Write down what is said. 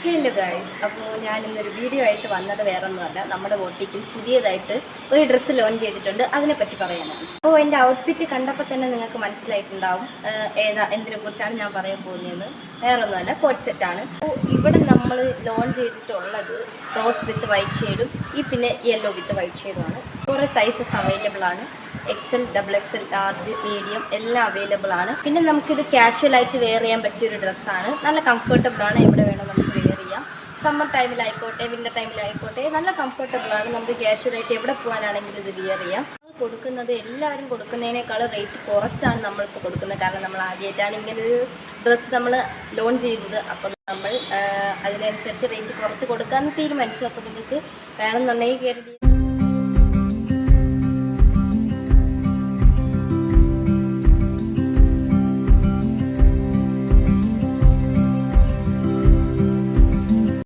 Hello guys, അപ്പോൾ ഞാൻ ഇന്നൊരു വീഡിയോ ആയിട്ട് വന്നത് വേറെ ഒന്നുമല്ല, നമ്മുടെ ബോട്ടിക്കിൽ പുതിയതായിട്ട് ഒരു ഡ്രസ്സ് ലോഞ്ച് ചെയ്തിട്ടുണ്ട്. അതിനെപ്പറ്റി പറയാനാണ്. അപ്പോൾ എൻ്റെ ഔട്ട്ഫിറ്റ് കണ്ടപ്പോൾ തന്നെ നിങ്ങൾക്ക് മനസ്സിലായിട്ടുണ്ടാവും എന്തിനെക്കുറിച്ചാണ് ഞാൻ പറയാൻ പോകുന്നതെന്ന്. വേറെ ഒന്നുമല്ല, കോട്ട് സെറ്റാണ്. അപ്പോൾ ഇവിടെ നമ്മൾ ലോഞ്ച് ചെയ്തിട്ടുള്ളത് റോസ് വിത്ത് വൈറ്റ് ഷെയ്ഡും പിന്നെ യെല്ലോ വിത്ത് വൈറ്റ് ഷെയ്ഡുമാണ്. കുറേ സൈസസ് അവൈലബിൾ ആണ്. XL, XXL, ലാർജ്, മീഡിയം എല്ലാം അവൈലബിൾ ആണ്. പിന്നെ നമുക്കിത് കാഷ്വലായിട്ട് വെയർ ചെയ്യാൻ പറ്റിയൊരു ഡ്രസ്സാണ്. നല്ല കംഫർട്ടബിൾ ആണ്. എവിടെ വേണം നമുക്ക് വെയർ ചെയ്യാം. സമ്മർ ടൈമിലായിക്കോട്ടെ, വിൻ്റർ ടൈമിലായിക്കോട്ടെ, നല്ല കംഫർട്ടബിൾ ആണ്. നമുക്ക് കാഷ്വലായിട്ട് എവിടെ പോകാനാണെങ്കിലും ഇത് വെയർ ചെയ്യാം. കൊടുക്കുന്നത് എല്ലാവരും കൊടുക്കുന്നതിനേക്കാൾ റേറ്റ് കുറച്ചാണ് നമ്മളിപ്പോൾ കൊടുക്കുന്നത്. കാരണം നമ്മൾ ആദ്യമായിട്ടാണ് ഇങ്ങനൊരു ഡ്രസ്സ് നമ്മൾ ലോഞ്ച് ചെയ്തത്. അപ്പോൾ നമ്മൾ അതിനനുസരിച്ച് റേറ്റ് കുറച്ച് കൊടുക്കാമെന്ന് തീരുമാനിച്ചു. അപ്പോൾ നിങ്ങൾക്ക് വേണമെന്നുണ്ടെങ്കിൽ കയറി